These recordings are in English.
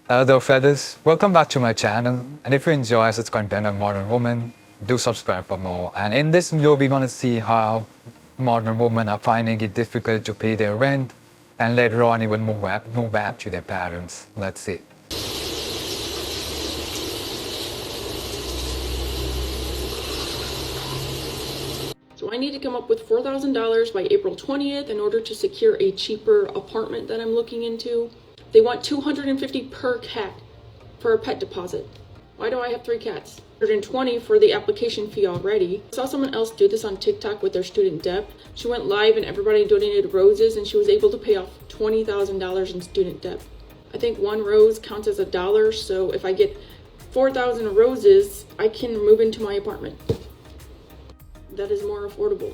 Hello fellas, welcome back to my channel, and if you enjoy such content on modern women, do subscribe for more. And in this video we're gonna see how modern women are finding it difficult to pay their rent and later on even move back to their parents. Let's see. So I need to come up with $4,000 by April 20th in order to secure a cheaper apartment that I'm looking into. They want $250 per cat for a pet deposit. Why do I have 3 cats? $120 for the application fee already. I saw someone else do this on TikTok with their student debt. She went live and everybody donated roses and she was able to pay off $20,000 in student debt. I think 1 rose counts as $1, so if I get 4,000 roses, I can move into my apartment. That is more affordable.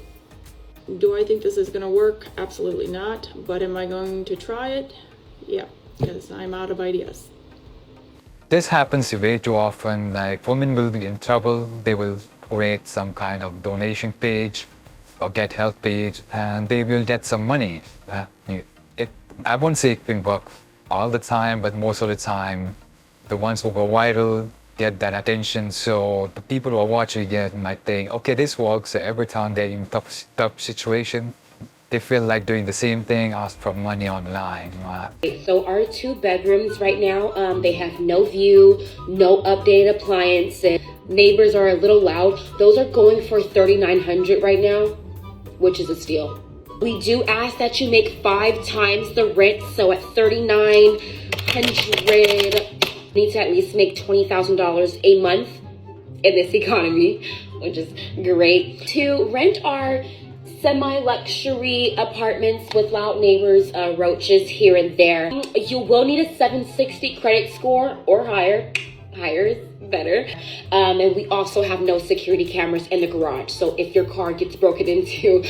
Do I think this is gonna work? Absolutely not. But am I going to try it? Yeah, because I'm out of ideas. This happens way too often. Like, women will be in trouble, they will create some kind of donation page or get help page and they will get some money. I won't say it can work all the time, but most of the time the ones who go viral get that attention, so the people who are watching it might think, okay, this works. So every time they're in tough situation, they feel like doing the same thing, ask for money online. So our 2 bedrooms right now, they have no view, no updated appliances. Neighbors are a little loud. Those are going for $3,900 right now, which is a steal. We do ask that you make 5 times the rent, so at $3,900. Need to at least make $20,000 a month in this economy, which is great. To rent our semi-luxury apartments with loud neighbors, roaches here and there. You will need a 760 credit score or higher. Higher is better. And we also have no security cameras in the garage. So if your car gets broken into,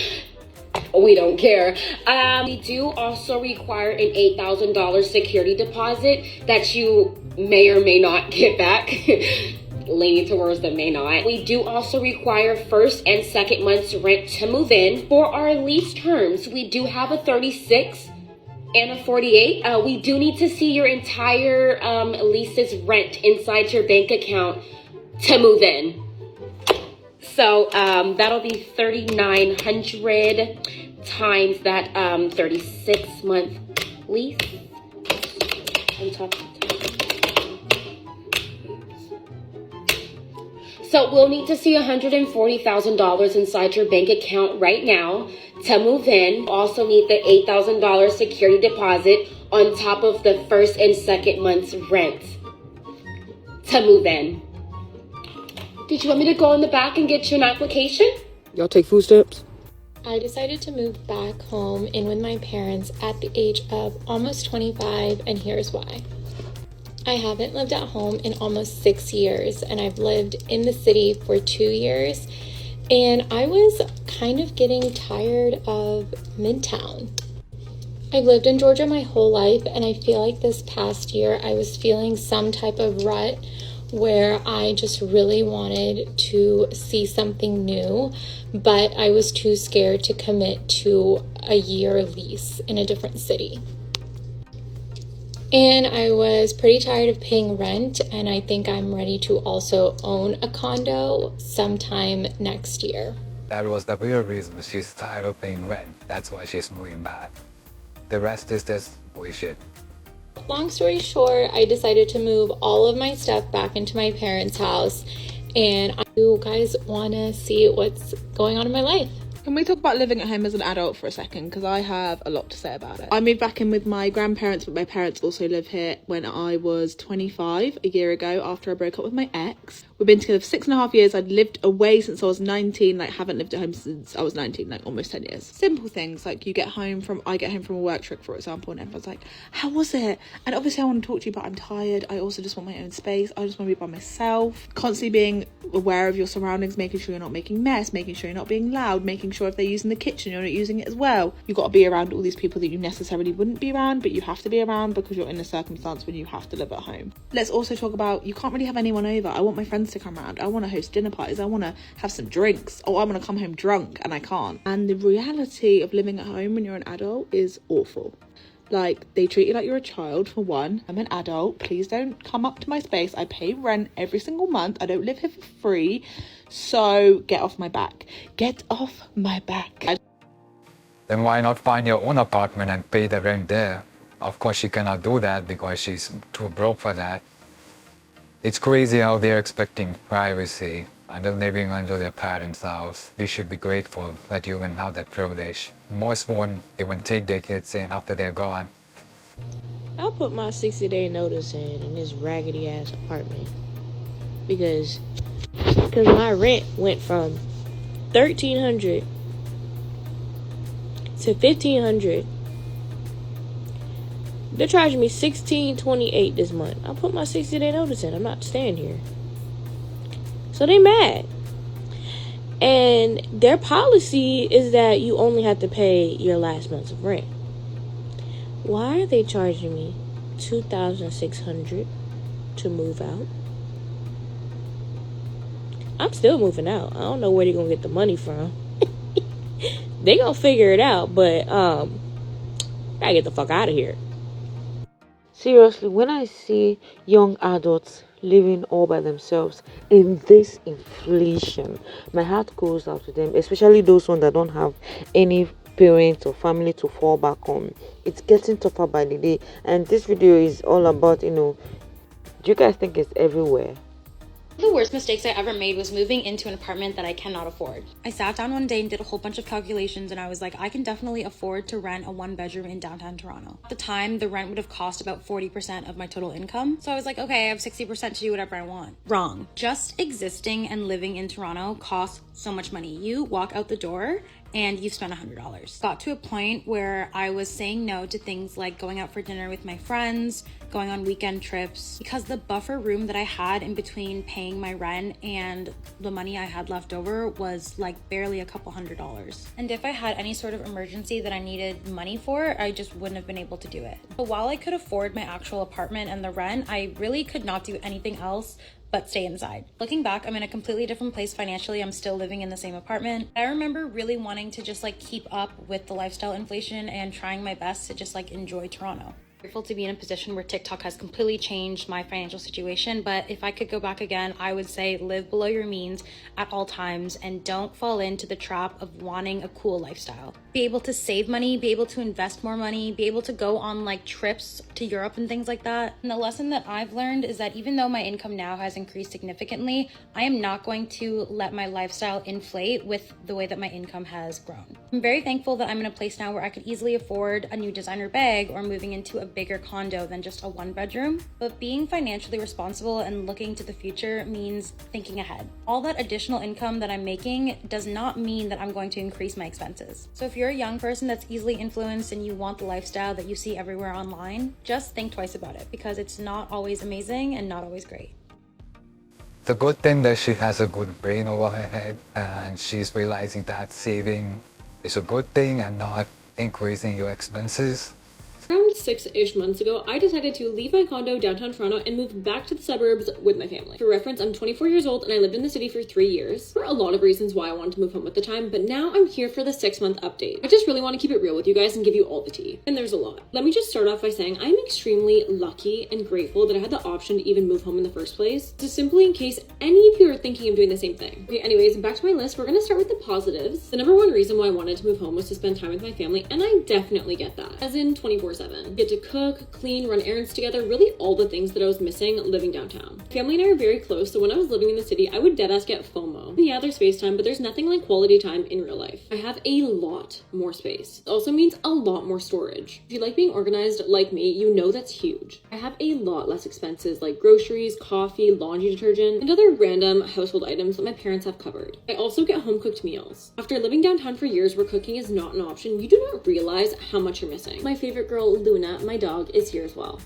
we don't care. We do also require an $8,000 security deposit that you may or may not get back. Leaning towards the may not. We do also require first and second month's rent to move in. For our lease terms, we do have a 36 and a 48. We do need to see your entire lease's rent inside your bank account to move in. So that'll be $3,900 times that 36-month lease. On top of that. So we'll need to see $140,000 inside your bank account right now to move in. Also need the $8,000 security deposit on top of the first and second month's rent to move in. Did you want me to go in the back and get you an application? Y'all take food stamps? I decided to move back home in with my parents at the age of almost 25, and here's why. I haven't lived at home in almost 6 years, and I've lived in the city for 2 years, and I was kind of getting tired of Midtown. I've lived in Georgia my whole life, and I feel like this past year I was feeling some type of rut where I just really wanted to see something new, but I was too scared to commit to a year lease in a different city. And I was pretty tired of paying rent, and I think I'm ready to also own a condo sometime next year. That was the real reason. She's tired of paying rent. That's why she's moving back. The rest is just bullshit. Long story short, I decided to move all of my stuff back into my parents' house, and you guys want to see what's going on in my life. Can we talk about living at home as an adult for a second? Because I have a lot to say about it. I moved back in with my grandparents, but my parents also live here when I was 25, a year ago, after I broke up with my ex. We've been together for 6.5 years. I'd lived away since I was 19, haven't lived at home since I was 19, almost 10 years. Simple things, I get home from a work trip, for example, and everyone's like, how was it? And obviously I want to talk to you, but I'm tired. I also just want my own space. I just want to be by myself. Constantly being aware of your surroundings, making sure you're not making mess, making sure you're not being loud, making sure if they're using the kitchen, you're not using it as well. You've got to be around all these people that you necessarily wouldn't be around, but you have to be around because you're in a circumstance when you have to live at home. Let's also talk about, you can't really have anyone over. I want my friends to come around. I want to host dinner parties. I want to have some drinks. Oh, I want to come home drunk, and I can't. And the reality of living at home when you're an adult is awful. Like, they treat you like you're a child, for one. I'm an adult. Please don't come up to my space. I pay rent every single month. I don't live here for free. So get off my back. Get off my back. Then why not find your own apartment and pay the rent there? Of course, she cannot do that because she's too broke for that. It's crazy how they're expecting privacy and they're living under their parents' house. We should be grateful that you even have that privilege. Most won't even take their kids in after they're gone. I'll put my 60-day notice in this raggedy ass apartment because my rent went from $1,300 to $1,500. They're charging me $1,628 this month. I'll put my 60-day notice in. I'm not staying here. So they mad. And their policy is that you only have to pay your last month's of rent. Why are they charging me $2,600 to move out? I'm still moving out. I don't know where they're gonna get the money from. They gonna figure it out, but gotta get the fuck out of here. Seriously, when I see young adults living all by themselves in this inflation, my heart goes out to them, especially those ones that don't have any parents or family to fall back on. It's getting tougher by the day, and this video is all about, do you guys think it's everywhere? The worst mistakes I ever made was moving into an apartment that I cannot afford. I sat down one day and did a whole bunch of calculations, and I was like, I can definitely afford to rent a 1-bedroom in downtown Toronto. At the time, the rent would have cost about 40% of my total income. So I was like, okay, I have 60% to do whatever I want. Wrong. Just existing and living in Toronto costs so much money. You walk out the door and you spend $100. Got to a point where I was saying no to things like going out for dinner with my friends, going on weekend trips, because the buffer room that I had in between paying my rent and the money I had left over was like barely a couple $100. And if I had any sort of emergency that I needed money for, I just wouldn't have been able to do it. But while I could afford my actual apartment and the rent, I really could not do anything else but stay inside. Looking back, I'm in a completely different place financially. I'm still living in the same apartment. I remember really wanting to just like keep up with the lifestyle inflation and trying my best to just like enjoy Toronto. Grateful to be in a position where TikTok has completely changed my financial situation, but if I could go back again, I would say live below your means at all times and don't fall into the trap of wanting a cool lifestyle. Be able to save money, be able to invest more money, be able to go on like trips to Europe and things like that. And the lesson that I've learned is that even though my income now has increased significantly, I am not going to let my lifestyle inflate with the way that my income has grown. I'm very thankful that I'm in a place now where I could easily afford a new designer bag or moving into a bigger condo than just a 1-bedroom, but being financially responsible and looking to the future means thinking ahead. All that additional income that I'm making does not mean that I'm going to increase my expenses. So if you're a young person that's easily influenced and you want the lifestyle that you see everywhere online, just think twice about it because it's not always amazing and not always great. The good thing that she has a good brain over her head and she's realizing that saving is a good thing and not increasing your expenses. Around 6-ish months ago, I decided to leave my condo downtown Toronto and move back to the suburbs with my family. For reference, I'm 24 years old and I lived in the city for 3 years. There were a lot of reasons why I wanted to move home at the time, but now I'm here for the 6-month update. I just really want to keep it real with you guys and give you all the tea. And there's a lot. Let me just start off by saying I'm extremely lucky and grateful that I had the option to even move home in the first place. So simply in case any of you are thinking of doing the same thing. Okay, anyways, back to my list. We're gonna start with the positives. The number one reason why I wanted to move home was to spend time with my family, and I definitely get that. As in 24/7. Get to cook, clean, run errands together, really all the things that I was missing living downtown. Family and I are very close, so when I was living in the city, I would deadass get FOMO. Yeah, there's FaceTime, but there's nothing like quality time in real life. I have a lot more space. It also means a lot more storage. If you like being organized like me, you know that's huge. I have a lot less expenses like groceries, coffee, laundry detergent, and other random household items that my parents have covered. I also get home cooked meals. After living downtown for years where cooking is not an option, you do not realize how much you're missing. My favorite girl, Luna, my dog, is here as well.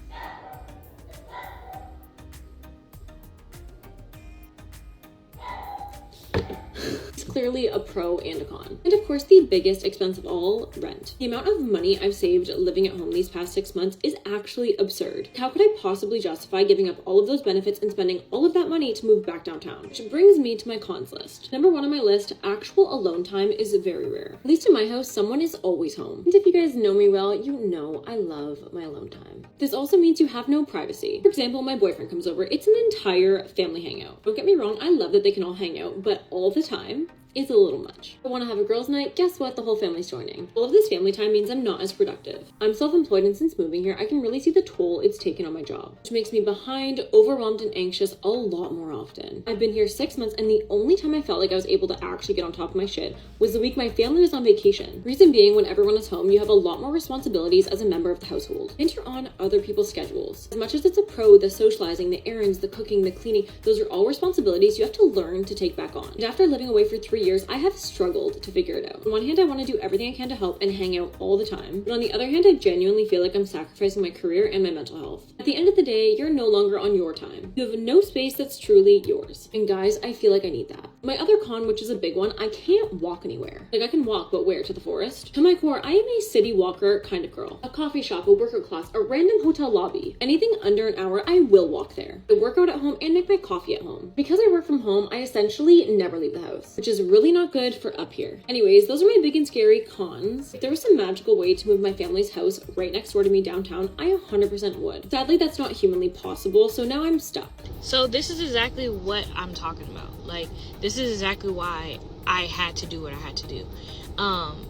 clearly a pro and a con. And of course, the biggest expense of all, rent. The amount of money I've saved living at home these past 6 months is actually absurd. How could I possibly justify giving up all of those benefits and spending all of that money to move back downtown? Which brings me to my cons list. Number 1 on my list, actual alone time is very rare. At least in my house, someone is always home. And if you guys know me well, you know I love my alone time. This also means you have no privacy. For example, my boyfriend comes over, it's an entire family hangout. Don't get me wrong, I love that they can all hang out, but all the time is a little much. If I want to have a girls' night, guess what? The whole family's joining. All of this family time means I'm not as productive. I'm self-employed, and since moving here, I can really see the toll it's taken on my job, which makes me behind, overwhelmed, and anxious a lot more often. I've been here 6 months, and the only time I felt like I was able to actually get on top of my shit was the week my family was on vacation. Reason being, when everyone is home, you have a lot more responsibilities as a member of the household. And you're on other people's schedules. As much as it's a pro, the socializing, the errands, the cooking, the cleaning, those are all responsibilities you have to learn to take back on. And after living away for 3 years, I have struggled to figure it out. On one hand, I want to do everything I can to help and hang out all the time. But on the other hand, I genuinely feel like I'm sacrificing my career and my mental health. At the end of the day, you're no longer on your time. You have no space that's truly yours. And guys, I feel like I need that. My other con, which is a big one, I can't walk anywhere. Like, I can walk, but where? To the forest? To my core, I am a city walker kind of girl. A coffee shop, a workout class, a random hotel lobby. Anything under an hour, I will walk there. I work out at home and make my coffee at home. Because I work from home, I essentially never leave the house, which is really not good for up here. Anyways, those are my big and scary cons. If there was some magical way to move my family's house right next door to me downtown, I 100% would. Sadly, that's not humanly possible, so now I'm stuck. So this is exactly what I'm talking about. Like, this is exactly why I had to do what I had to do.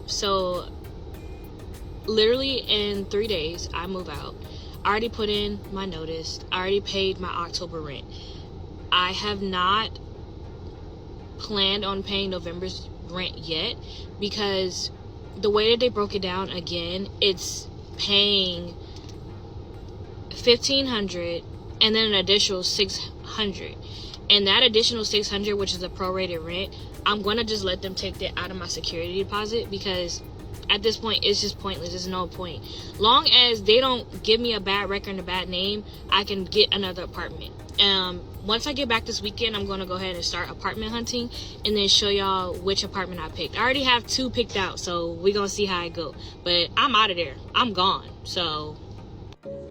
So literally in 3 days, I move out. I already put in my notice. I already paid my October rent. I have not planned on paying November's rent yet, because the way that they broke it down, again, it's paying $1,500 and then an additional $600, and that additional $600, which is a prorated rent, I'm gonna just let them take that out of my security deposit, because at this point it's just pointless. There's no point. Long as they don't give me a bad record and a bad name, I can get another apartment. Once I get back this weekend, I'm gonna go ahead and start apartment hunting and then show y'all which apartment I picked. I already have 2 picked out, so we're gonna see how it go. But I'm out of there. I'm gone. So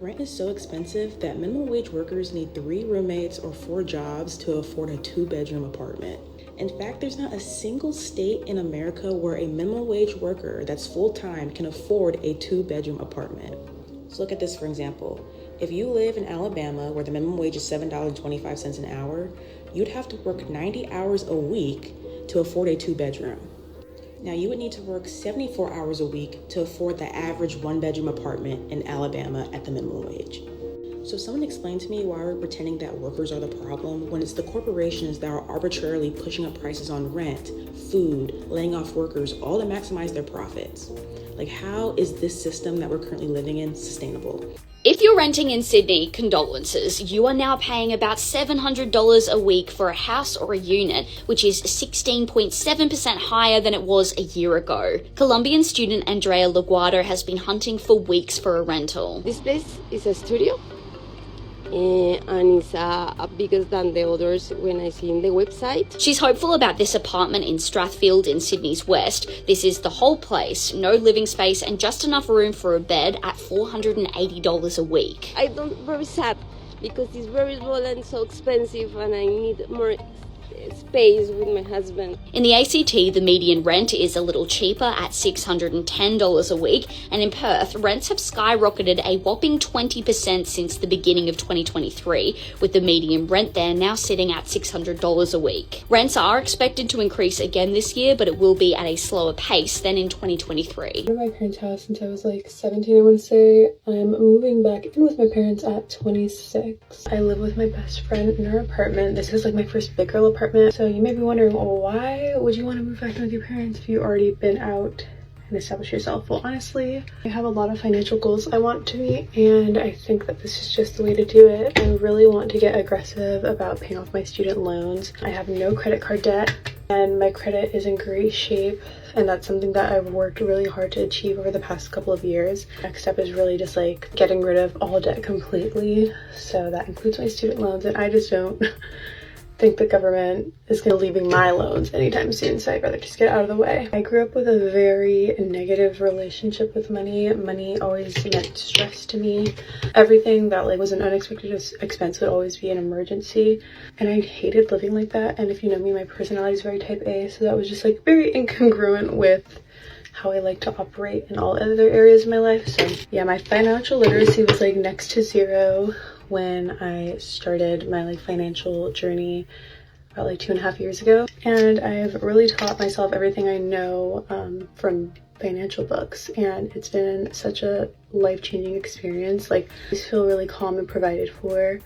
rent is so expensive that minimum wage workers need 3 roommates or 4 jobs to afford a 2-bedroom apartment. In fact, there's not a single state in America where a minimum wage worker that's full-time can afford a 2-bedroom apartment. So look at this for example. If you live in Alabama, where the minimum wage is $7.25 an hour, you'd have to work 90 hours a week to afford a 2-bedroom. Now, you would need to work 74 hours a week to afford the average 1-bedroom apartment in Alabama at the minimum wage. So someone explain to me why we're pretending that workers are the problem when it's the corporations that are arbitrarily pushing up prices on rent, food, laying off workers, all to maximize their profits. Like, how is this system that we're currently living in sustainable? If you're renting in Sydney, condolences, you are now paying about $700 a week for a house or a unit, which is 16.7% higher than it was a year ago. Colombian student Andrea Laguardo has been hunting for weeks for a rental. This place is a studio, and it's bigger than the others when I see in the website. She's hopeful about this apartment in Strathfield in Sydney's west. This is the whole place, no living space and just enough room for a bed at $480 a week. I don't very sad because it's very small and so expensive, and I need more space with my husband. In the ACT, the median rent is a little cheaper at $610 a week, and in Perth, rents have skyrocketed a whopping 20% since the beginning of 2023, with the median rent there now sitting at $600 a week. Rents are expected to increase again this year, but it will be at a slower pace than in 2023. I've been in my parents' house since I was like 17, I want to say. I'm moving back in with my parents at 26. I live with my best friend in our apartment. This is like my first big girl apartment. So you may be wondering, well, why would you want to move back in with your parents if you've already been out and established yourself? Well, honestly, I have a lot of financial goals I want to meet, and I think that this is just the way to do it. I really want to get aggressive about paying off my student loans. I have no credit card debt, and my credit is in great shape, and that's something that I've worked really hard to achieve over the past couple of years. Next step is really just like getting rid of all debt completely, so that includes my student loans, and I just don't think the government is going to be leaving my loans anytime soon, so I'd rather just get out of the way. I grew up with a very negative relationship with money. Money always meant stress to me. Everything that like was an unexpected expense would always be an emergency, and I hated living like that. And if you know me, my personality is very type A, so that was just like very incongruent with how I like to operate in all other areas of my life. So yeah, my financial literacy was like next to zero when I started my like financial journey about like 2.5 years ago, and I've really taught myself everything I know from financial books, and it's been such a life-changing experience. Like I just feel really calm and provided for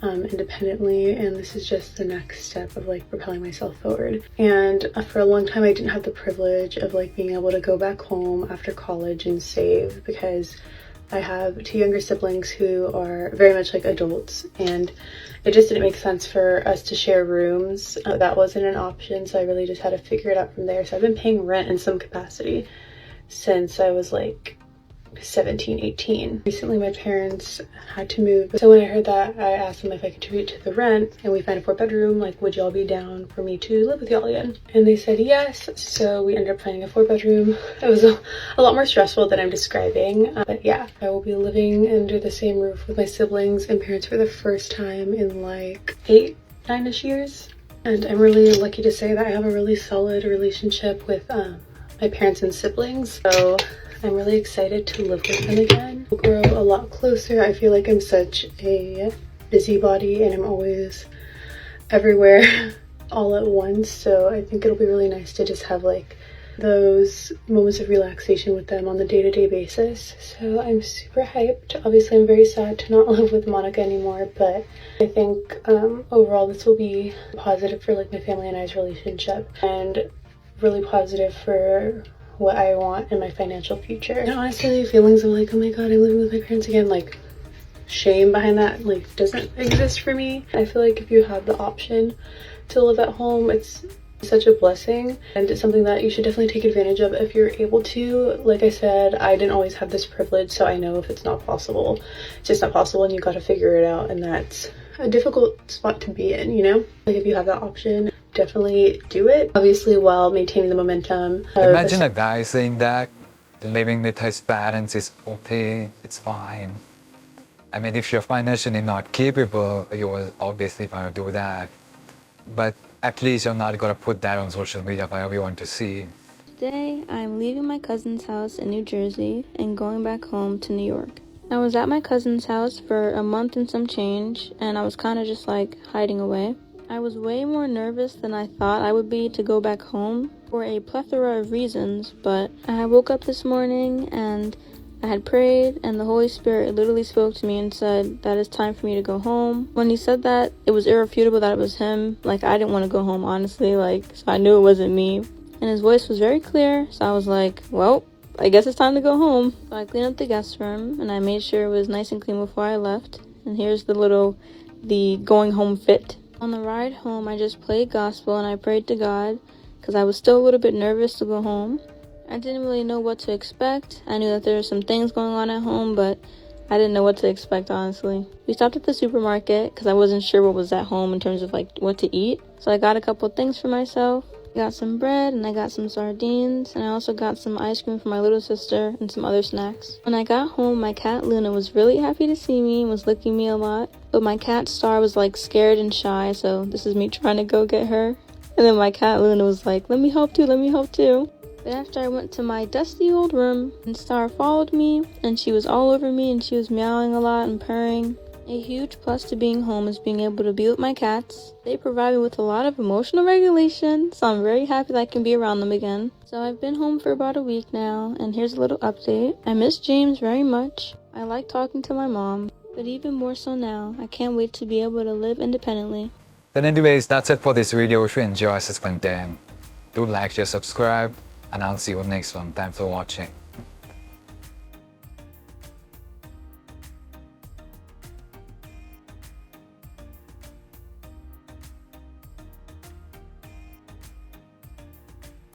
independently, and this is just the next step of like propelling myself forward. And for a long time I didn't have the privilege of like being able to go back home after college and save, because I have 2 younger siblings who are very much like adults, and it just didn't make sense for us to share rooms. That wasn't an option, so I really just had to figure it out from there. So I've been paying rent in some capacity since I was like 17, 18. Recently my parents had to move, so when I heard that, I asked them if I could contribute to the rent, and we found a 4-bedroom, like would y'all be down for me to live with y'all again? And they said yes, so we ended up finding a 4-bedroom. It was a lot more stressful than I'm describing, but yeah, I will be living under the same roof with my siblings and parents for the first time in like 8, 9-ish years. And I'm really lucky to say that I have a really solid relationship with my parents and siblings, so I'm really excited to live with them again. We'll grow a lot closer. I feel like I'm such a busybody and I'm always everywhere all at once, so I think it'll be really nice to just have like those moments of relaxation with them on the day-to-day basis. So I'm super hyped. Obviously I'm very sad to not live with Monica anymore, but I think overall this will be positive for like my family and I's relationship, and really positive for what I want in my financial future. And honestly, feelings of like, oh my god, I'm living with my parents again, like shame behind that like doesn't exist for me. I feel like if you have the option to live at home, it's such a blessing, and it's something that you should definitely take advantage of if you're able to. Like I said, I didn't always have this privilege, so I know if it's not possible, it's just not possible, and you got to figure it out, and that's a difficult spot to be in, you know? Like if you have that option, definitely do it, obviously while maintaining the momentum. Imagine a guy saying that living with his parents is okay, it's fine. I mean, if you're financially not capable, you will obviously want to do that, but at least you're not going to put that on social media for everyone to see. Today, I'm leaving my cousin's house in New Jersey and going back home to New York. I was at my cousin's house for a month and some change, and I was kind of just like hiding away. I was way more nervous than I thought I would be to go back home for a plethora of reasons, but I woke up this morning and I had prayed, and the Holy Spirit literally spoke to me and said that it's time for me to go home. When he said that, it was irrefutable that it was him. Like, I didn't want to go home, honestly, like, so I knew it wasn't me. And his voice was very clear, so I was like, well, I guess it's time to go home. So I cleaned up the guest room, and I made sure it was nice and clean before I left. And here's the going home fit. On the ride home, I just played gospel and I prayed to God because I was still a little bit nervous to go home. I didn't really know what to expect. I knew that there were some things going on at home, but I didn't know what to expect, honestly. We stopped at the supermarket because I wasn't sure what was at home in terms of like what to eat. So I got a couple things for myself. I got some bread and I got some sardines, and I also got some ice cream for my little sister and some other snacks. When I got home, my cat Luna was really happy to see me and was licking me a lot, but my cat Star was like scared and shy, so this is me trying to go get her. And then my cat Luna was like, let me help too. But after I went to my dusty old room, and Star followed me, and she was all over me and she was meowing a lot and purring. A huge plus to being home is being able to be with my cats. They provide me with a lot of emotional regulation, so I'm very happy that I can be around them again. So I've been home for about a week now, and here's a little update. I miss James very much. I like talking to my mom, but even more so now, I can't wait to be able to live independently. Then anyways, that's it for this video. If you enjoy this content, do like, share, subscribe, and I'll see you next one. Thanks for watching.